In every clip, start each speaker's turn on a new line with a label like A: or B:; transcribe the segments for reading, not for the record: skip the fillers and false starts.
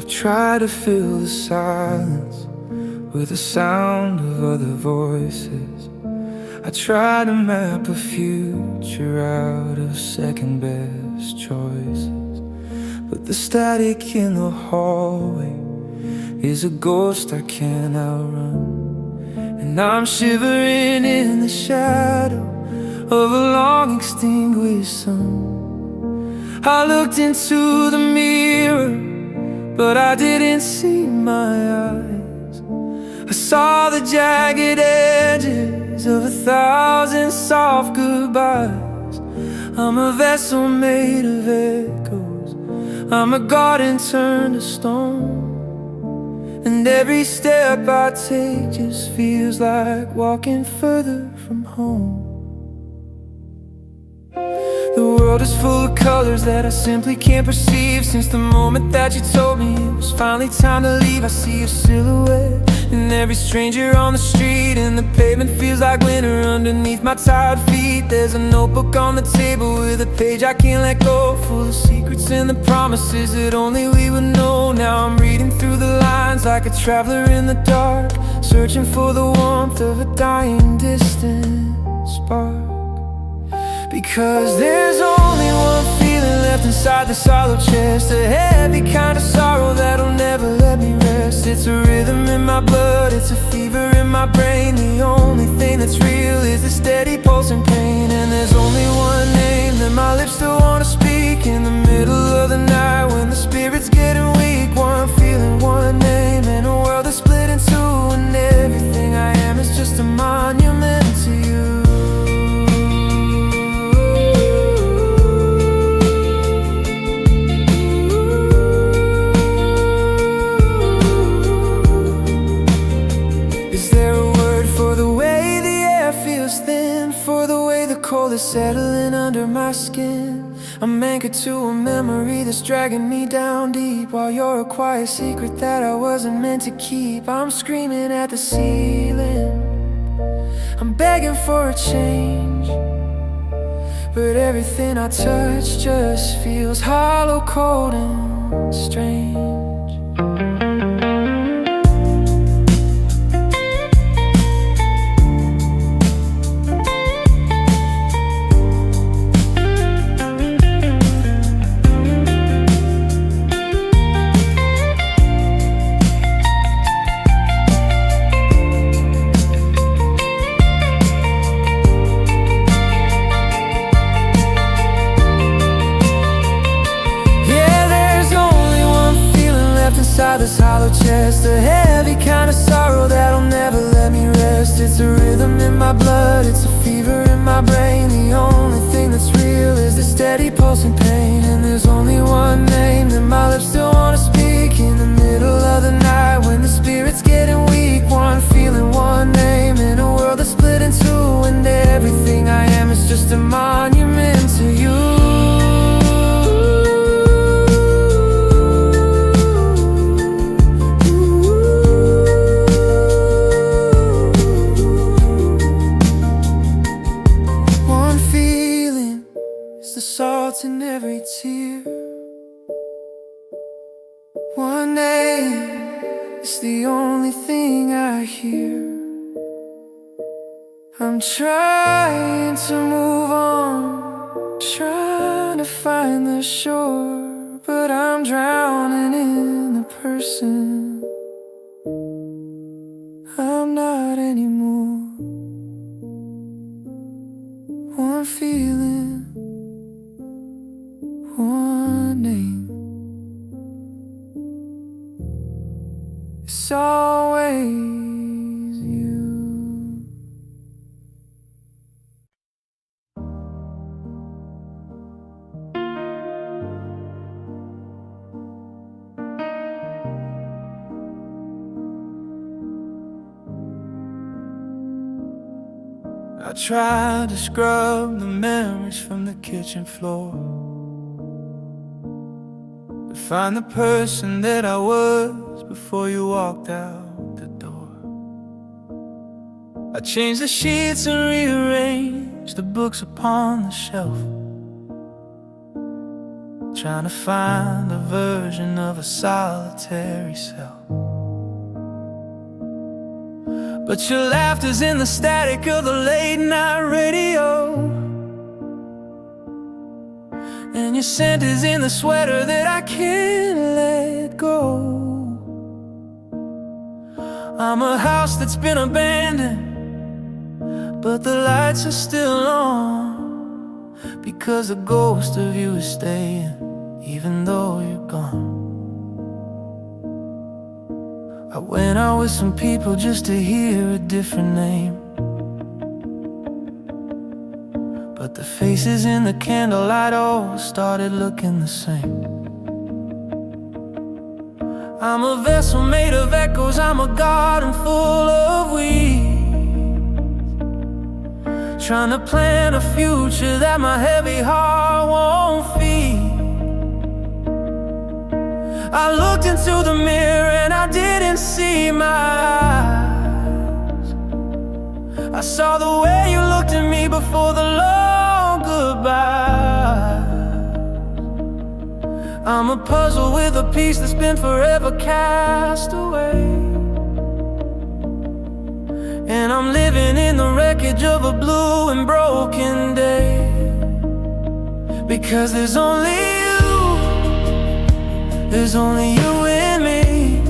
A: try to fill the silence with the sound of other voices. I try to map a future out of second best choices. But the static in the hallway is a ghost I can't outrun. And I'm shivering in the shadow of a long extinguished sun. I looked into the mirror, but I didn't see my eyes. I saw the jagged edges of 1,000 soft goodbyes. I'm a vessel made of echoes, I'm a garden turned to stone. And every step I take just feels like walking further from home. The world is full of colors that I simply can't perceive. Since the moment that you told me it was finally time to leave, I see your silhouette in every stranger on the street, and the pavement feels like winter underneath my tired feet. There's a notebook on the table with a page I can't let go, full of secrets and the promises that only we would know. Now I'm reading through the lines like a traveler in the dark, searching for the warmth of a dying distant spark. Because there's only one feeling left inside this hollow chest, a heavy kind of sorrow that'll never let me rest. It's a rhythm in my blood, it's a fever in my brain. The only thing that's real is the steady pulsing pain. And there's only one name that my lips still wanna speak in the middle of the night when the spirit's getting weak. One feeling, one name, and a world that's split in two, and everything I am is just a monument to you. Cold is settling under my skin. I'm anchored to a memory that's dragging me down deep, while you're a quiet secret that I wasn't meant to keep. I'm screaming at the ceiling, I'm begging for a change, but everything I touch just feels hollow, cold and strange. Inside this hollow chest, a heavy kind of sorrow that'll never let me rest. It's a rhythm in my blood, it's a fever in my brain. The only thing that's real is the steady pulsing pain. And there's only one name that my lips still wanna speak in the middle of the night when the spirit's getting weak. One feeling, one name, in a world that's split in two, and everything I am is just a monument to you. Salt in every tear, one name is the only thing I hear. I'm trying to move on, trying to find the shore, but I'm drowning in the person I'm not anymore. One feeling, one name, it's always you. I tried to scrub the memories from the kitchen floor, find the person that I was before you walked out the door. I changed the sheets and rearranged the books upon the shelf, trying to find a version of a solitary self. But your laughter's in the static of the late night radio, and your scent is in the sweater that I can't let go. I'm a house that's been abandoned, but the lights are still on, because the ghost of you is staying, even though you're gone. I went out with some people just to hear a different name, but the faces in the candlelight all started looking the same. I'm a vessel made of echoes, I'm a garden full of weeds, trying to plan a future that my heavy heart won't feed. I looked into the mirror and I didn't see my eyes. I saw the way you looked at me before the long goodbye. I'm a puzzle with a piece that's been forever cast away, and I'm living in the wreckage of a blue and broken day. Because there's only you, there's only you in me,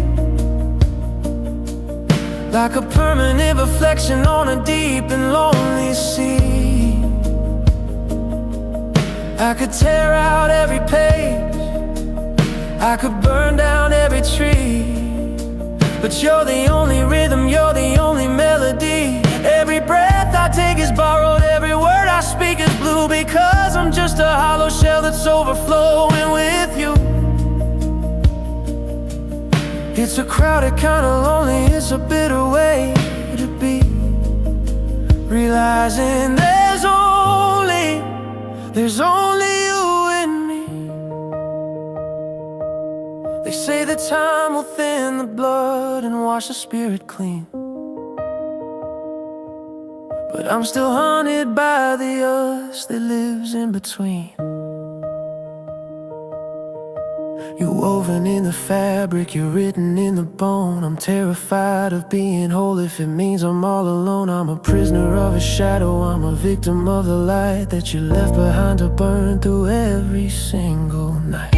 A: like a permanent reflection on a deep and lonely sea. I could tear out every page, I could burn down every tree, but you're the only rhythm, you're the only melody. Every breath I take is borrowed, every word I speak is blue, because I'm just a hollow shell that's overflowing with you. It's a crowded kind of lonely, it's a bitter way to be, realizing there's only you in me. They say that time will thin the blood and wash the spirit clean, but I'm still haunted by the us that lives in between. You're woven in the fabric, you're written in the bone. I'm terrified of being whole if it means I'm all alone. I'm a prisoner of a shadow, I'm a victim of the light that you left behind to burn through every single night.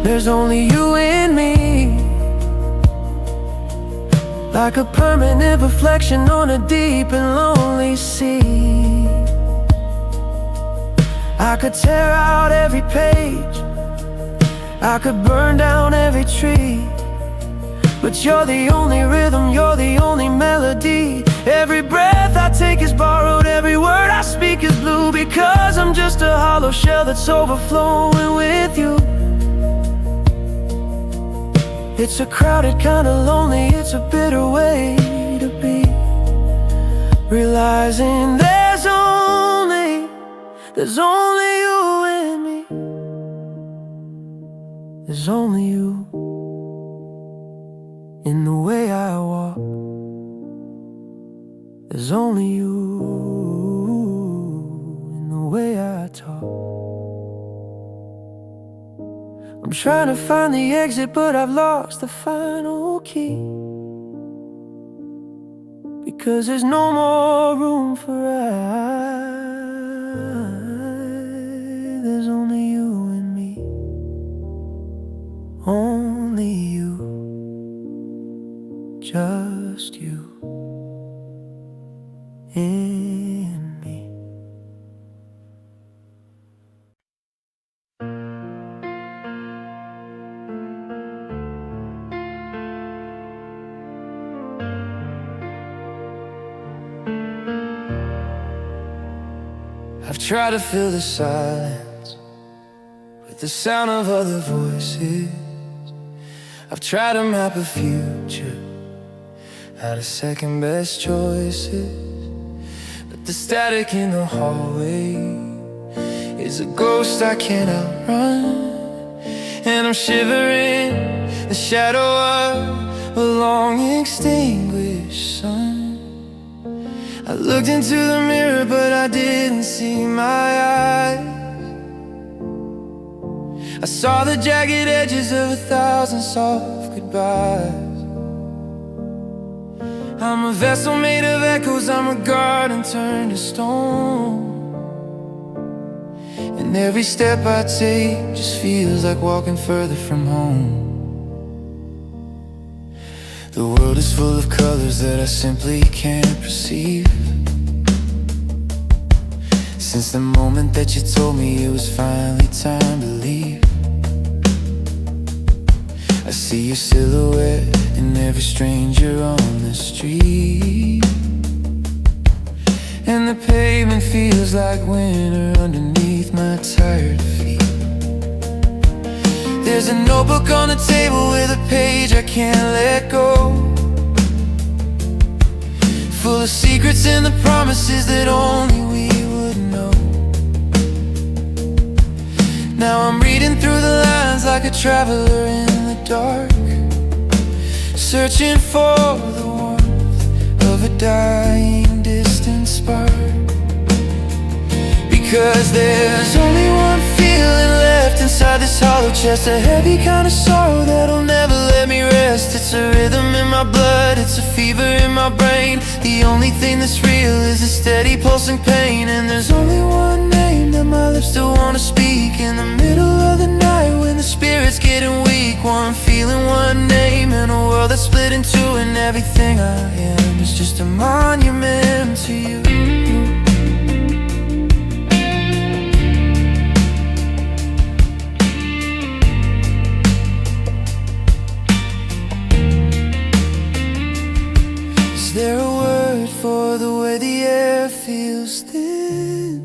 A: There's only you in me, like a permanent reflection on a deep and lonely sea. I could tear out every page, I could burn down every tree, but you're the only rhythm, you're the only melody. Every breath I take is borrowed, every word I speak is blue, because I'm just a hollow shell that's overflowing with you. It's a crowded kind of lonely, it's a bitter way to be, realizing there's only you in me. There's only you in the way I walk. There's only you in the way I talk. I'm trying to find the exit, but I've lost the final key, because there's no more room for there's only you and me. Only you, just you in me. I've tried to fill the silence with the sound of other voices. I've tried to map a future out of second best choices, but the static in the hallway is a ghost I can't outrun. And I'm shivering the shadow of a long extinguished sun. I looked into the mirror but I didn't see my eyes. I saw the jagged edges of 1,000 soft goodbyes. I'm a vessel made of echoes, I'm a garden turned to stone. And every step I take just feels like walking further from home. The world is full of colors that I simply can't perceive. Since the moment that you told me it was finally time to leave, I see your silhouette in every stranger on the street. And the pavement feels like winter underneath my tired feet. There's a notebook on the table with a page I can't let go, full of secrets and the promises that only we would know. Now I'm reading through the lines like a traveler in the dark, searching for the warmth of a dying distant spark. Because there's only one feeling left inside this hollow chest, a heavy kind of sorrow that'll never let me rest. It's a rhythm in my blood, it's a fever in my brain. The only thing that's real is a steady pulsing pain. And there's only one name that my lips still wanna speak in the middle of the night when the spirit's getting weak. One feeling, one name in a world that's split in two, and everything I am is just a monument to you. Is there a word for the way the air feels thin,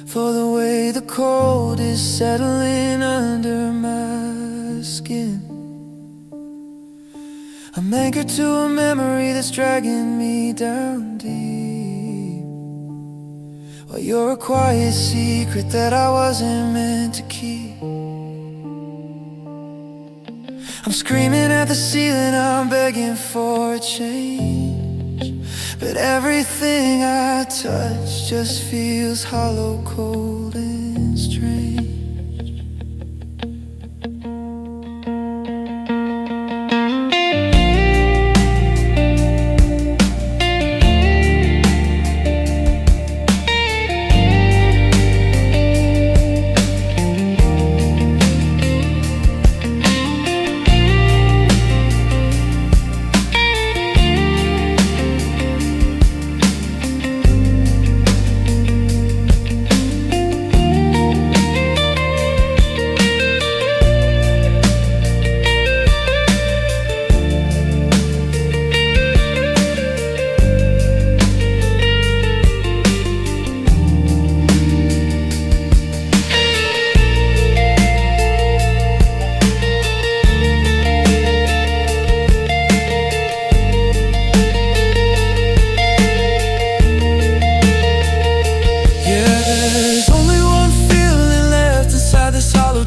A: for the way the cold is settling under my skin? I'm anchored to a memory that's dragging me down deep, while you're a quiet secret that I wasn't meant to keep. I'm screaming at the ceiling, I'm begging for a change, but everything I touch just feels hollow, cold and strange.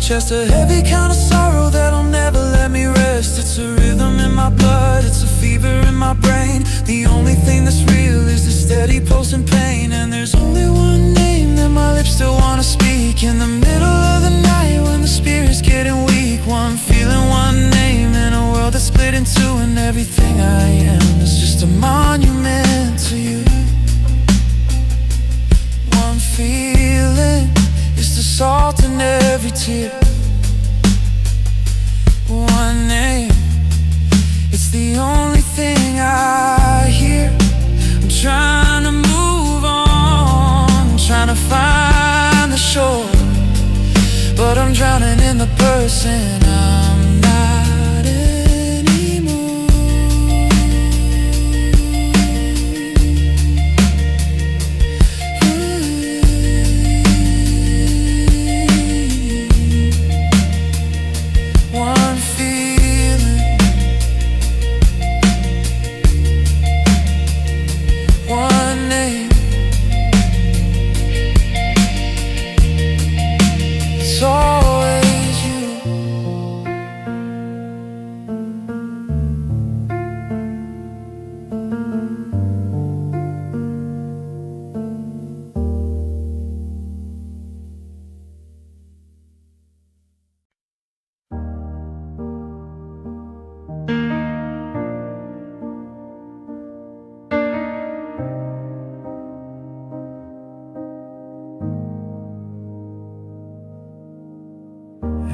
A: Just a heavy kind of sorrow that'll never let me rest. It's a rhythm in my blood, it's a fever in my brain. The only thing that's real is the steady pulsing pain. And there's only one name that my lips still wanna speak in the middle of the night when the spirit's getting weak. One feeling, one name in a world that's split in two, and everything I am is just a monument to you. One feeling is the salt in every tear. One name, it's the only thing I hear. I'm trying to move on, I'm trying to find the shore, but I'm drowning in the person I'm not anymore.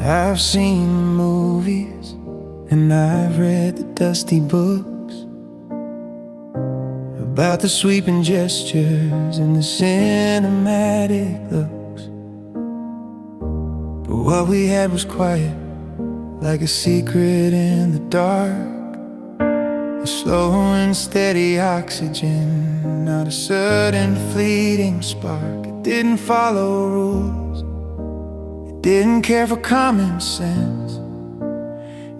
A: I've seen the movies and I've read the dusty books about the sweeping gestures and the cinematic looks. But what we had was quiet, like a secret in the dark. A slow and steady oxygen, not a sudden fleeting spark. It didn't follow rules, it didn't care for common sense.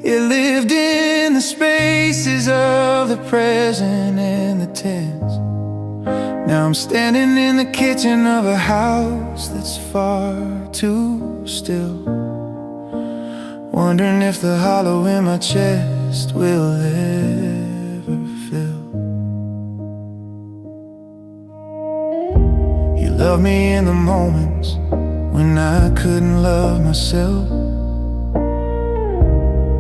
A: It lived in the spaces of the present and the tense. Now I'm standing in the kitchen of a house that's far too still, wondering if the hollow in my chest will ever fill. You loved me in the moments when I couldn't love myself.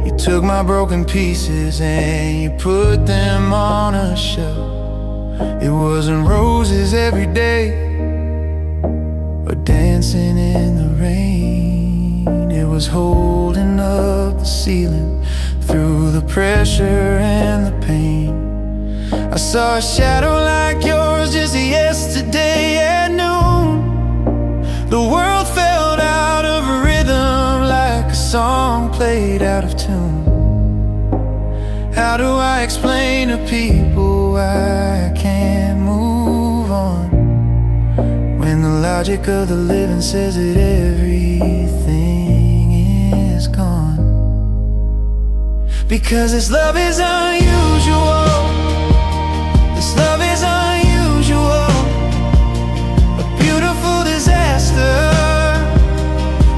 A: You took my broken pieces and you put them on a shelf. It wasn't roses every day or dancing in the rain. It was holding up the ceiling through the pressure and the pain. I saw a shadow like yours just yesterday at noon. The world fell out of rhythm like a song played out of tune. How do I explain to people why I can't move on, when the logic of the living says that everything is gone? Because this love is unusual. This love is unusual. A beautiful disaster,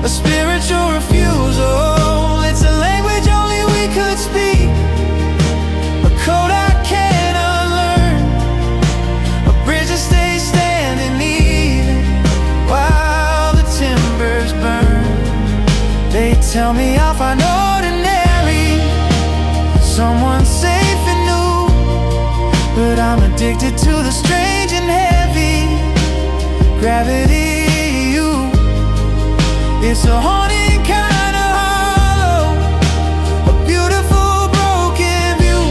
A: a spiritual refusal. It's a language only we could speak, a code I can't unlearn, a bridge that stays standing even while the timbers burn. They tell me I'll find ordinary, someone safe and new, but I'm addicted to the strange and heavy gravity. You, it's a haunting kind of hollow, a beautiful broken view.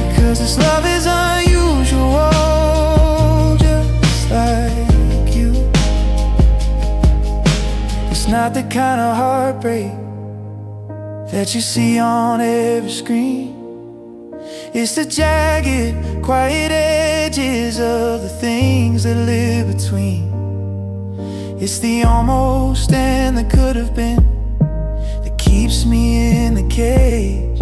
A: Because this love is unusual, just like you. It's not the kind of heartbreak that you see on every screen. It's the jagged, quiet edges of the things that live between. It's the almost and the could have been that keeps me in the cage.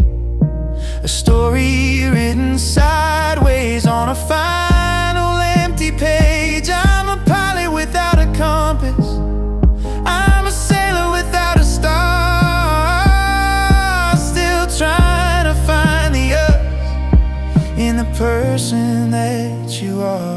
A: A story written sideways on a final empty page. I'm a pilot without a compass, I'm a sailor without a star, still trying to find the us in the person that you are.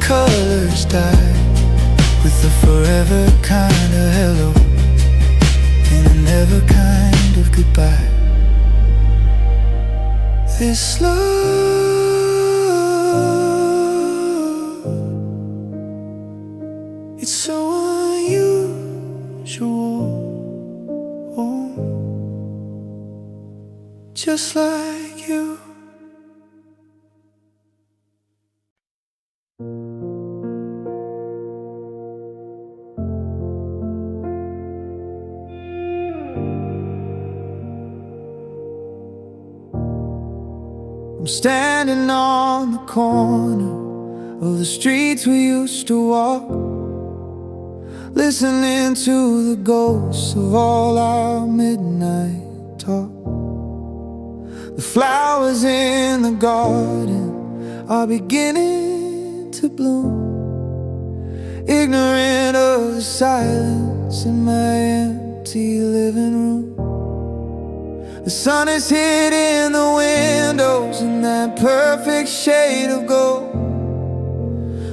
A: colors die with a forever kind of hello and a never kind of goodbye. This love, it's so unusual, just like you. I'm standing on the corner of the streets we used to walk, listening to the ghosts of all our midnight talk. The flowers in the garden are beginning to bloom, ignorant of the silence in my empty living room. The sun is hitting the windows in that perfect shade of gold,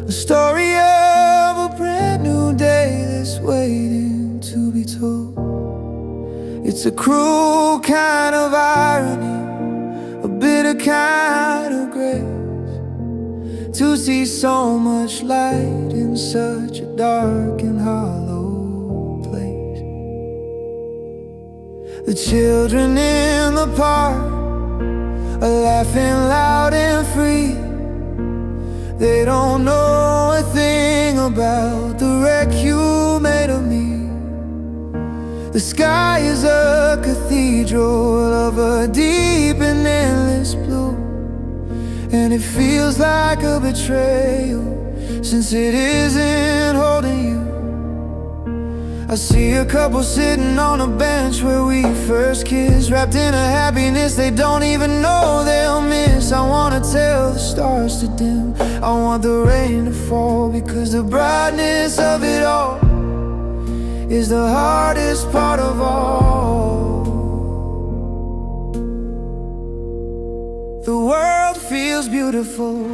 A: a story of a brand new day that's waiting to be told. It's a cruel kind of irony, a bitter kind of grace, to see so much light in such a dark and hollow place. The children in the park are laughing loud and free. They don't know a thing about the wreck you made of me. The sky is a cathedral of a deep and endless blue, and it feels like a betrayal since it isn't holding you. I see a couple sitting on a bench where we first kissed, wrapped in a happiness they don't even know they'll miss. I wanna tell the stars to dim, I want the rain to fall, because the brightness of it all is the hardest part of all. The world feels beautiful,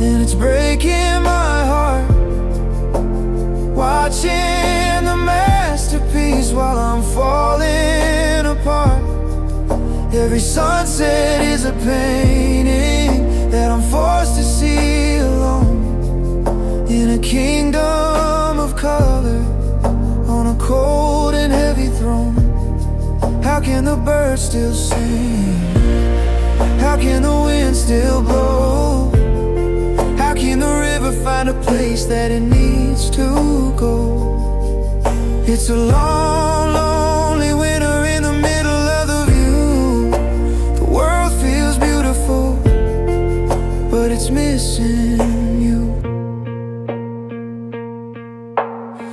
A: and it's breaking my heart, watching the masterpiece while I'm falling apart. Every sunset is a painting that I'm forced to see alone, in a kingdom of color, on a cold and heavy throne. How can the birds still sing? How can the wind still blow? How can the river find a place that it needs to go? It's a long, lonely winter in the middle of the view. The world feels beautiful, but it's missing you.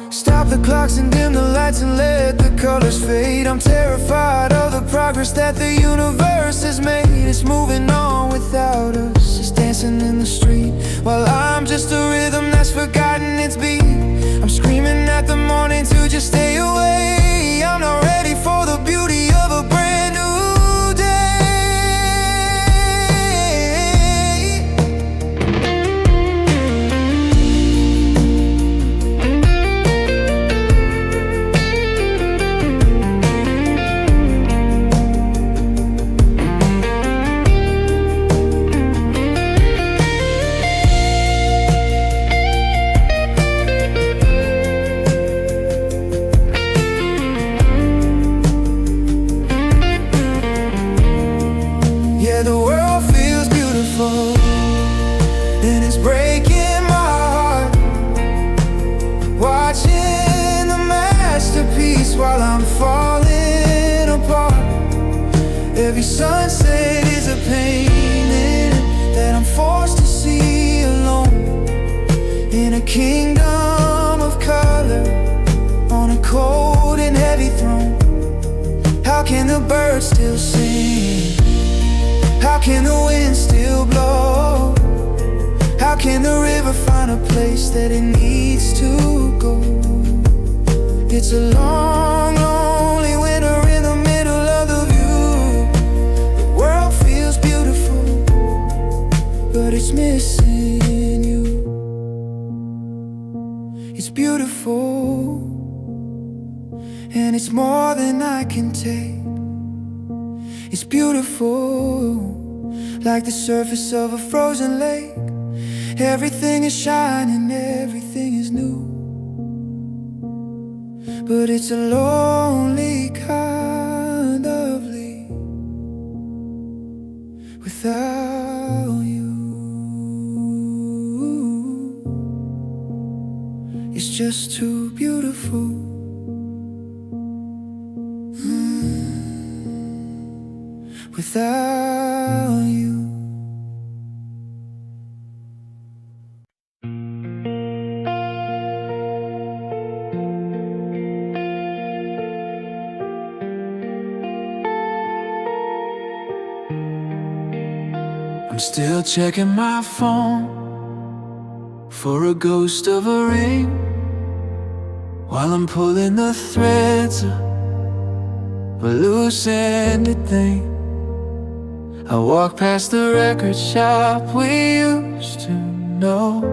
A: Stop the clocks and dim the lights and let the colors fade. I'm terrified of the progress that the universe has made. It's moving on without us, it's dancing in the street, while I'm just a rhythm that's forgotten its beat. I'm screaming at the morning to just stay away. I'm not ready for the beauty of a brand new day. The world feels beautiful, and it's breaking my heart, watching the masterpiece while I'm falling apart. Every sunset is a painting that I'm forced to see alone, in a kingdom of color, on a cold and heavy throne. How can the birds still sing? How can the wind still blow? How can the river find a place that it needs to go? It's a long, lonely winter in the middle of the view. The world feels beautiful, but it's missing you. beautiful, and it's more than I can take. It's beautiful, like the surface of a frozen lake. Everything is shining, everything is new, but it's a lonely kind of leave without you. It's just too beautiful. Without you. I'm still checking my phone for a ghost of a ring, while I'm pulling the threads of a loose-ended thing. I walk past the record shop we used to know,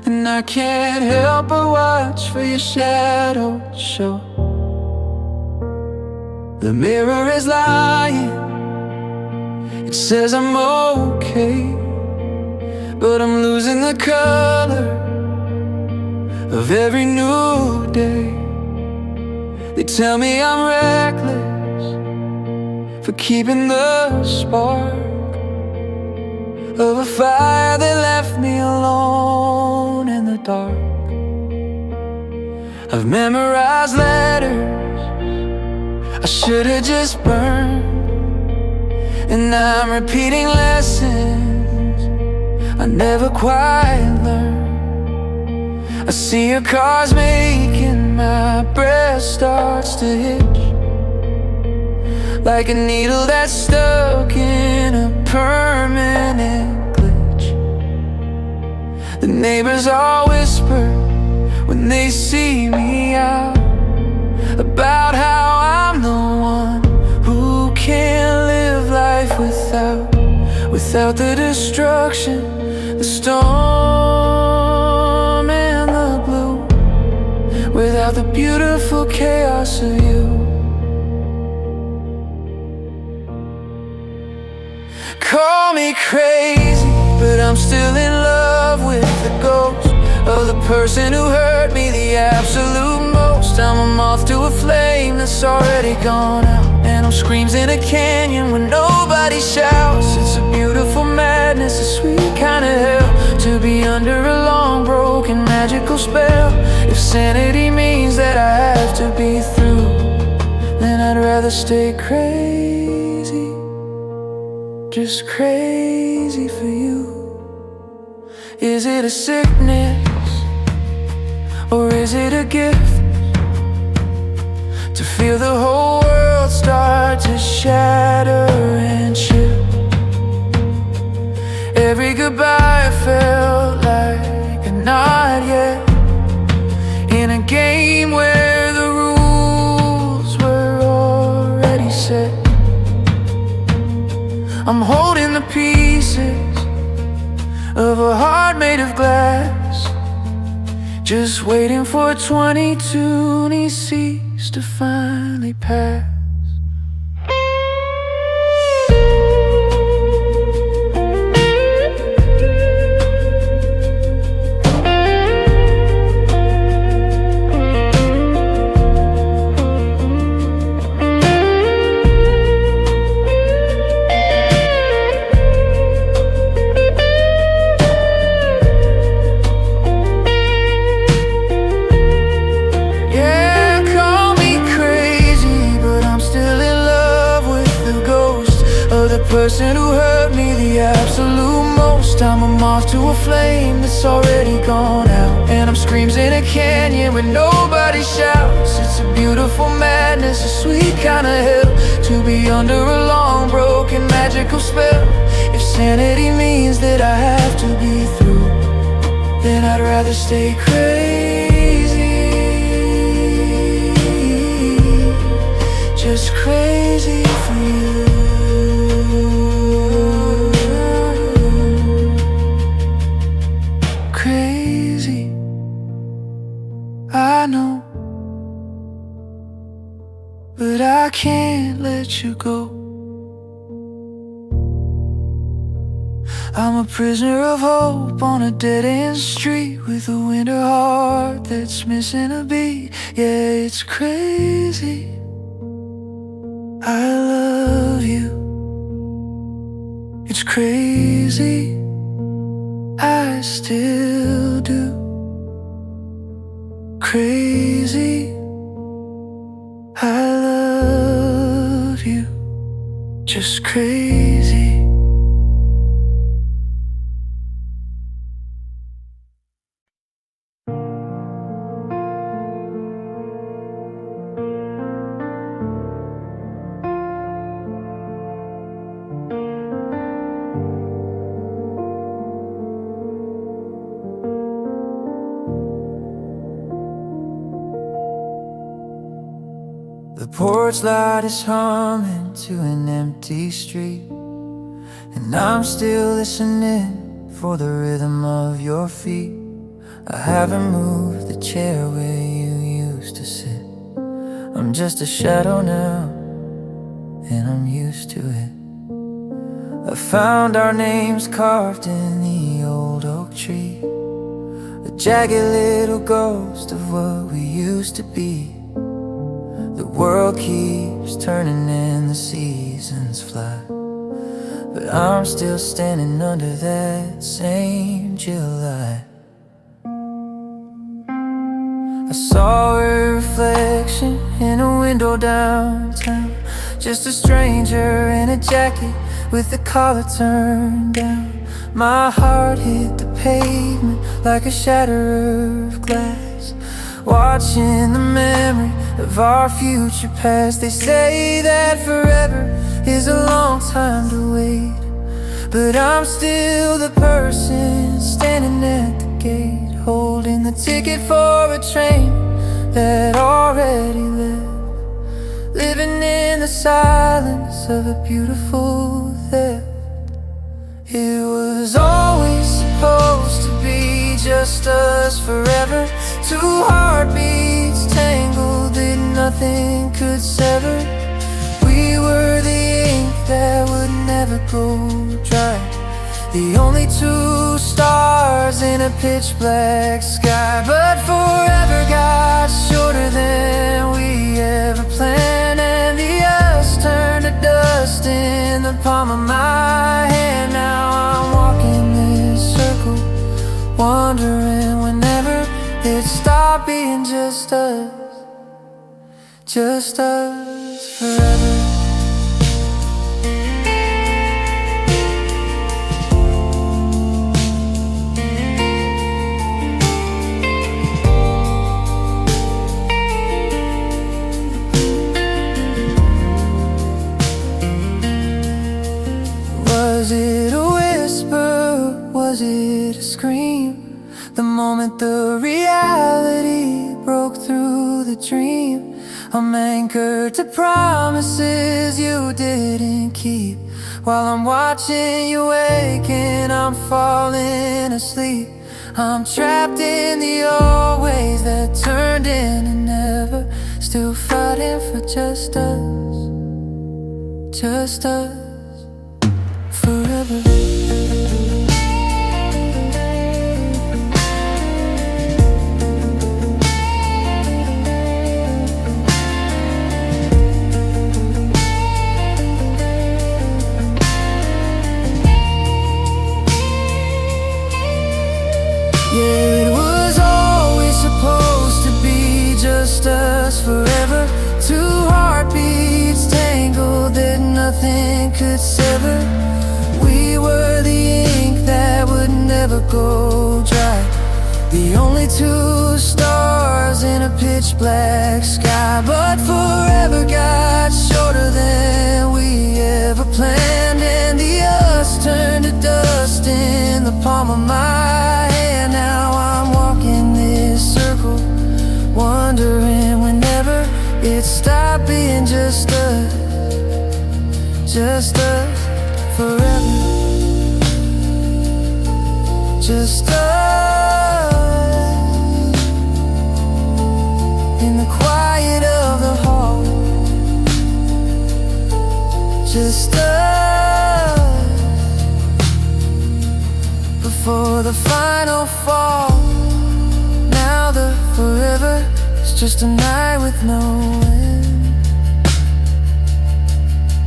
A: and I can't help but watch for your shadow show. The mirror is lying, it says I'm okay, but I'm losing the color of every new day. They tell me I'm reckless for keeping the spark of a fire that left me alone in the dark. I've memorized letters I should have just burned, and I'm repeating lessons I never quite learned. I see your cars making my breast starts to hitch, like a needle that's stuck in a permanent glitch. The neighbors all whisper when they see me out about how I'm the one who can't live life without the destruction, the storm and the blue, without the beautiful chaos of you. Call me crazy, but I'm still in love with the ghost of the person who hurt me the absolute most. I'm a moth to a flame that's already gone out, and I'm screams in a canyon when nobody shouts. It's a beautiful madness, a sweet kind of hell, to be under a long broken magical spell. If sanity means that I have to be through, then I'd rather stay crazy, just crazy for you. Is it a sickness, or is it a gift, to feel the whole world start to shatter and shift? Every goodbye felt like a not yet, in a game where the rules were already set. I'm holding the pieces of a heart made of glass, just waiting for 22 seas to finally pass. Person who hurt me the absolute most. I'm a moth to a flame that's already gone out, and I'm screams in a canyon when nobody shouts. It's a beautiful madness, a sweet kind of hell, to be under a long broken magical spell. If sanity means that I have to be through, then I'd rather stay crazy, just crazy for you. Crazy I know, but I can't let you go. I'm a prisoner of hope on a dead-end street with a winter heart that's missing a beat. Yeah, it's crazy. I love you. It's crazy. I still do. Crazy. I love you. Just crazy. The porch light is humming to an empty street, and I'm still listening for the rhythm of your feet. I haven't moved the chair where you used to sit. I'm just a shadow now, and I'm used to it. I found our names carved in the old oak tree, a jagged little ghost of what we used to be. The world keeps turning and the seasons fly, but I'm still standing under that same July. I saw a reflection in a window downtown, just a stranger in a jacket with the collar turned down. My heart hit the pavement like a shatter of glass, watching the memory of our future past. They say that forever is a long time to wait, but I'm still the person standing at the gate, holding the ticket for a train that already left, living in the silence of a beautiful theft. It was always supposed to be just us forever, two heartbeats tangled that nothing could sever. We were the ink that would never go dry, the only two stars in a pitch black sky. But forever got shorter than we ever planned, and the us turned to dust in the palm of my hand. Now I'm walking this circle, wondering whenever it stopped being just us forever. Was it a whisper? Was it a scream? The moment the reality broke through the dream. I'm anchored to promises you didn't keep, while I'm watching you wake and I'm falling asleep. I'm trapped in the old ways that turned into never, still fighting for just us forever. Yeah, it was always supposed to be just us forever, two heartbeats tangled that nothing could sever. We were the ink that would never go dry, the only two stars in a pitch black sky. But forever got shorter than we ever planned, and the us turned to dust in the palm of my hand. Now I'm walking this circle, wondering whenever it stopped being just us forever. Just us just us before the final fall. Now the forever is just a night with no end,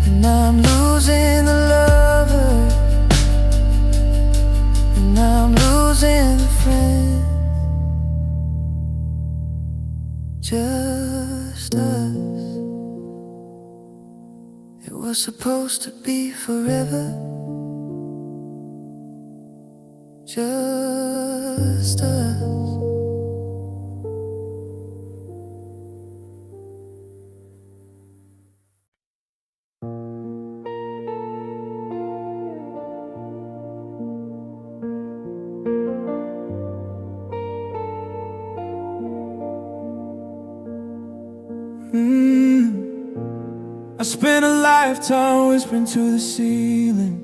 A: and I'm losing the lover, and I'm losing the friend. Just us. It was supposed to be forever. Just us. I spent a lifetime whispering to the ceiling,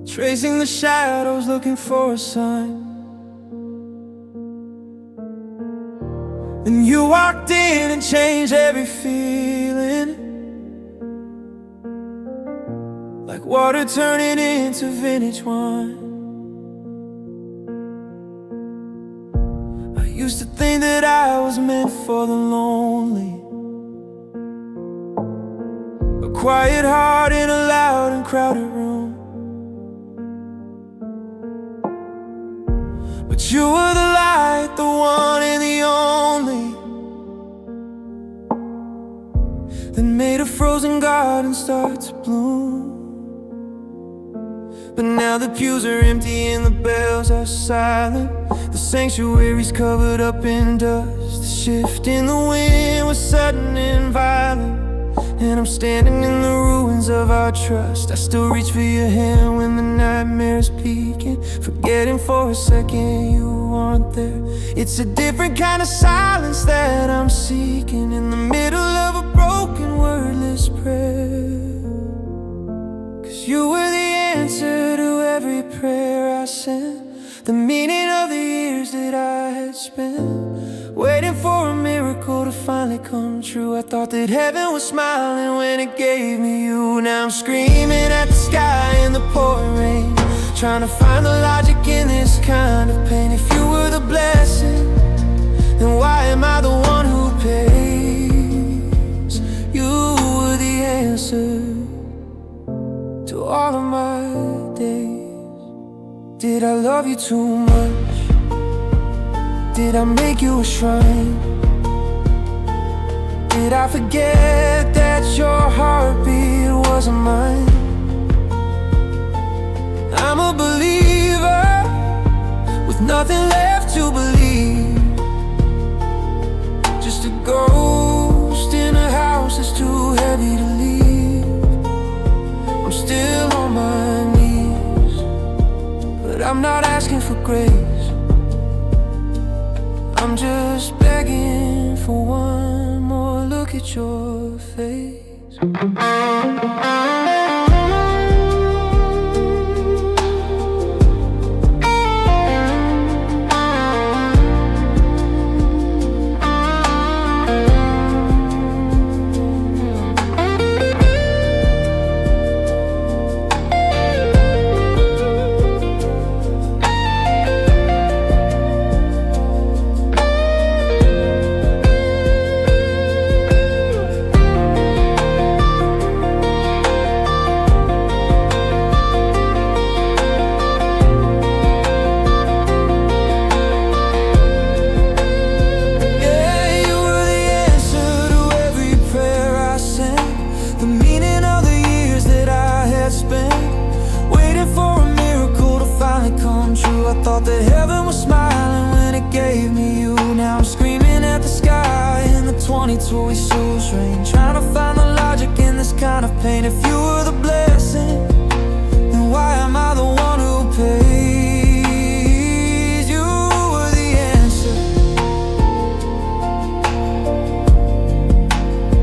A: tracing the shadows, looking for a sign. Then you walked in and changed every feeling, like water turning into vintage wine. I used to think that I was meant for the lonely, a quiet heart in a loud and crowded room. But you were the light, the one and the only, that made a frozen garden start to bloom. But now the pews are empty and the bells are silent. The sanctuary's covered up in dust. The shift in the wind was sudden and violent, and I'm standing in the ruins of our trust. I still reach for your hand when the nightmare's peeking, forgetting for a second you aren't there. It's a different kind of silence that I'm seeking, in the middle of a broken wordless prayer. 'Cause you were the answer to every prayer I sent, the meaning of the years that I had spent waiting for a miracle to finally come true. I thought that heaven was smiling when it gave me you. Now I'm screaming at the sky in the pouring rain, trying to find the logic in this kind of pain. If you were the blessing, then why am I the one who pays? You were the answer to all of my days. Did I love you too much? Did I make you a shrine? Did I forget that your heartbeat wasn't mine? I'm a believer with nothing left to believe, just a ghost in a house that's too heavy to leave. I'm still on my knees, but I'm not asking for grace. I'm just begging for one more look at your face. Toy souls rain, trying to find the logic in this kind of pain. If you were the blessing, then why am I the one who pays? You were the answer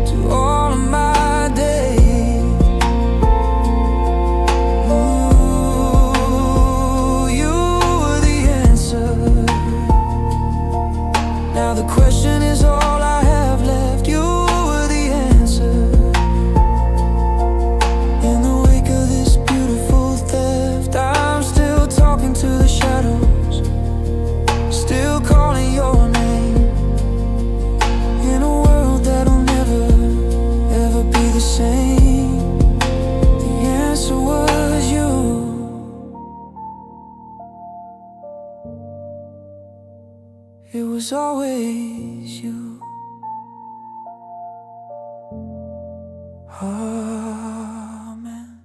A: to all of my days. Ooh, you were the answer. Now the question is all I have left. You were the answer. it was always you. Amen.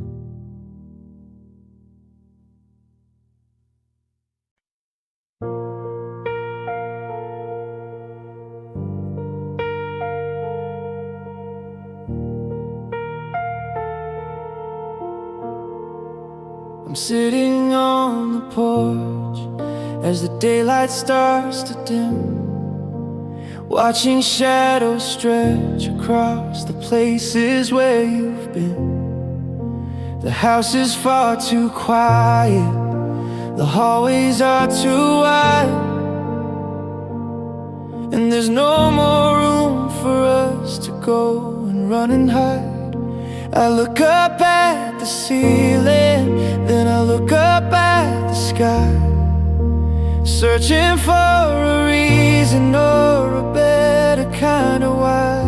A: I'm sitting on the porch as the daylight starts to dim, watching shadows stretch across the places where you've been. The house is far too quiet, the hallways are too wide, and there's no more room for us to go and run and hide. I look up at the ceiling, then I look up at the sky, searching for a reason or a better kind of why.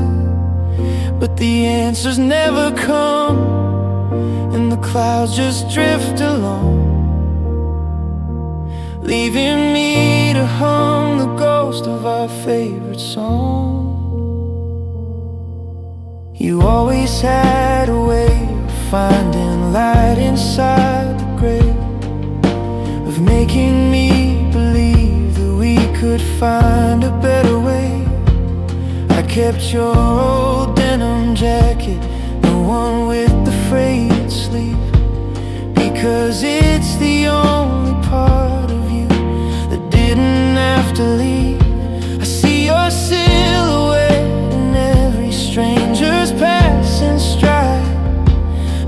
A: But the answers never come, and the clouds just drift along, leaving me to hum the ghost of our favorite song. You always had a way of finding light inside the grave, of making me believe that we could find a better way. I kept your old denim jacket, the one with the frayed sleeve, because it's the only part of you that didn't have to leave. I see your silhouette in every stranger's passing stride,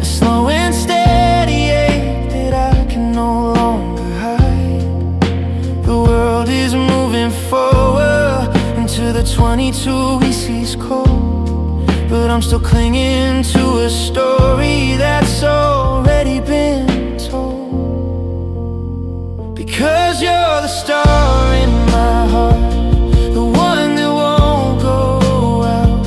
A: a slow and steady ache that I can no longer hide. The world is moving forward into the 22 we see's cold, but I'm still clinging to a story that's already been told. Because you're the star in my heart, the one that won't go out,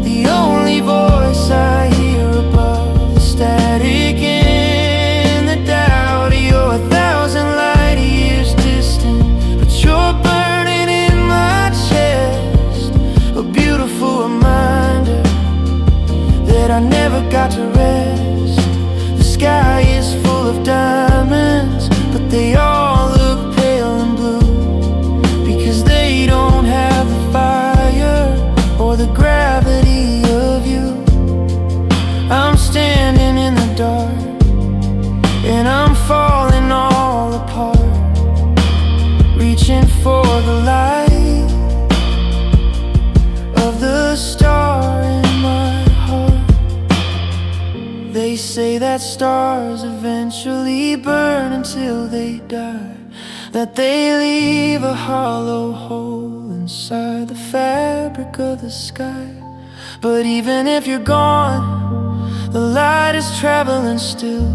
A: the only voice I hear above the static and the doubt. You're 1,000 light years distant, but you're burning in my chest, a beautiful reminder that I never got to rest. The sky is full of diamonds, but they all look pale and blue, because they don't have the fire or the gravity of you. I'm standing in the dark, and I'm falling all apart, reaching for the light of the star in my heart. They say that stars eventually burn until they die, that they leave a hollow hole inside the fabric of the sky. But even if you're gone, the light is traveling still,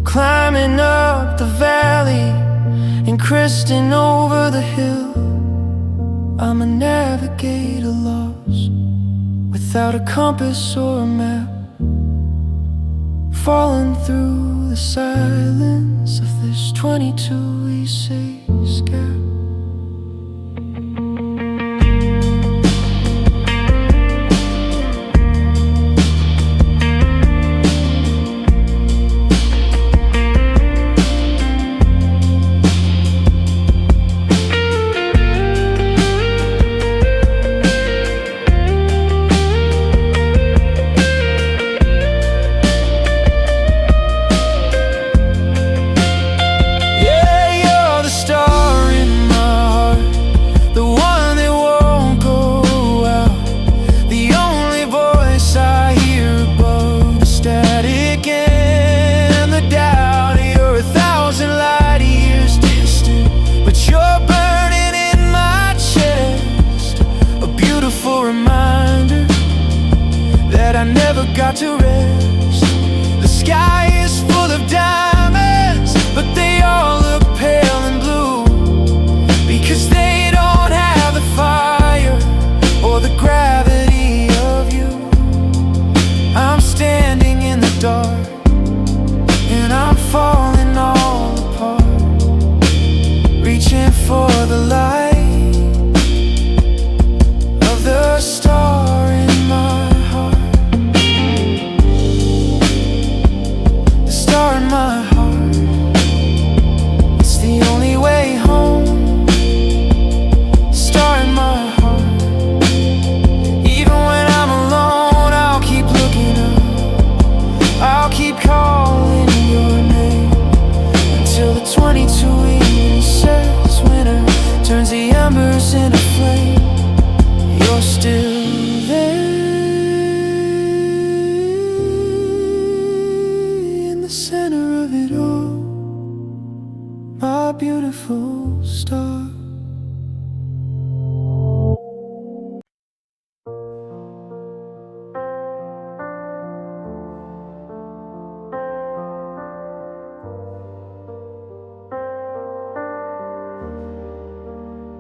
A: climbing up the valley and cresting over the hill. I'm a navigator lost, without a compass or a map, falling through the silence of this 22 E6 gap. I never got to rest. The sky is full of diamonds, but they all look pale and blue, because they don't have the fire or the gravity of you. I'm standing in the dark, and I'm falling all apart, reaching for the light beautiful star.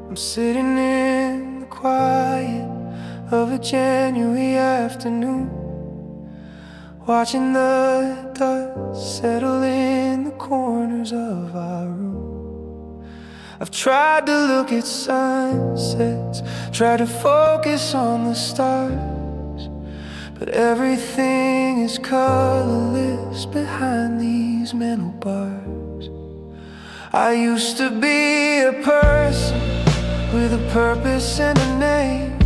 A: I'm sitting in the quiet of a January afternoon, watching the dust settle in the corners of our room. I've tried to look at sunsets, tried to focus on the stars, but everything is colorless behind these mental bars. I used to be a person with a purpose and a name,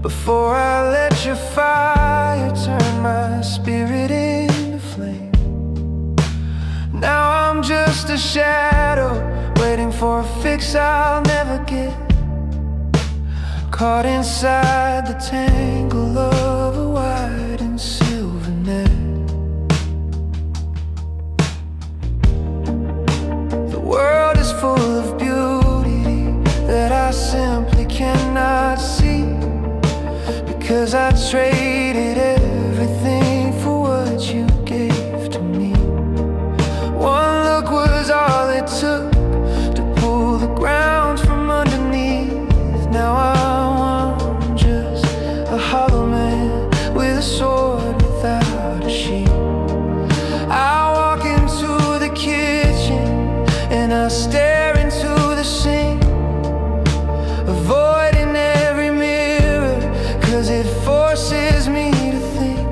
A: before I let your fire turn my spirit into flame. Now I'm just a shadow, waiting for a fix I'll never get, caught inside the tangle of a white and silver net. The world is full of beauty that I simply cannot see, because I traded everything for what you gave to me. One look was all it took to pull the ground from underneath. Now I'm just a hollow man with a sword without a shield. I walk into the kitchen and I stare into the sink, avoiding every mirror, 'cause it forces me to think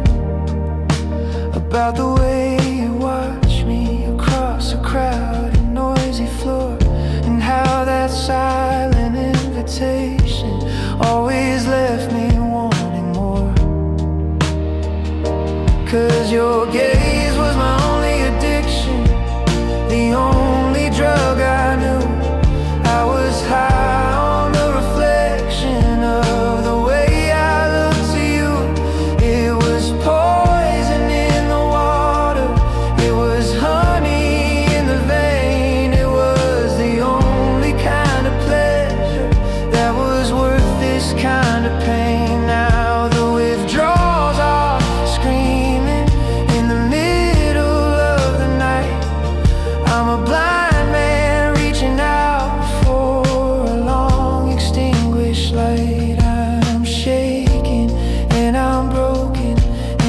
A: about the way you watch me across a crowded, noisy floor, and how that silent invitation always left me wanting more. 'Cause your gaze was my only addiction, the only drug I knew. I was high on the reflection of the way I looked to you. It was poison in the water, it was honey in the vein. It was the only kind of pleasure that was worth this kind of pain. Now the withdrawals are screaming in the middle of the night. I'm a blind man reaching out for a long extinguished light. I'm shaking and I'm broken,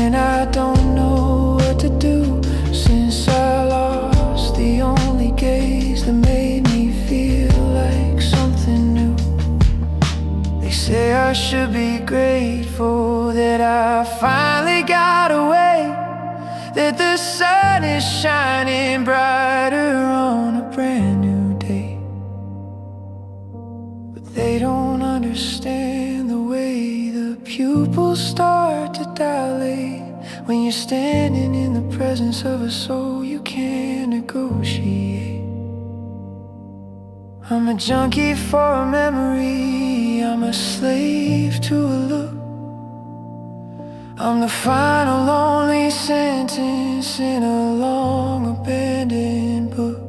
A: and I don't know what to do since I lost the only gaze that made me feel like something new. They say I should be grateful that I finally got away, that the sun is shining brighter on a brand new day. But they don't understand the way the pupils start to dilate when you're standing in the presence of a soul you can't negotiate. I'm a junkie for a memory, I'm a slave to a look. I'm the final lonely sentence in a long abandoned book.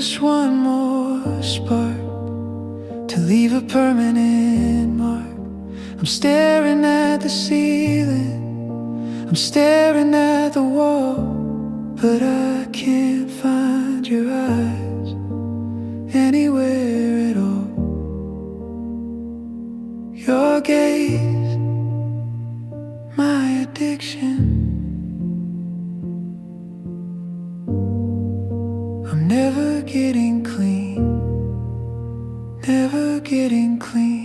A: just one more spark to leave a permanent mark. I'm staring at the ceiling, I'm staring at the wall, but I can't find your eyes anywhere at all. Your gaze, my addiction. I'm never getting clean, never getting clean.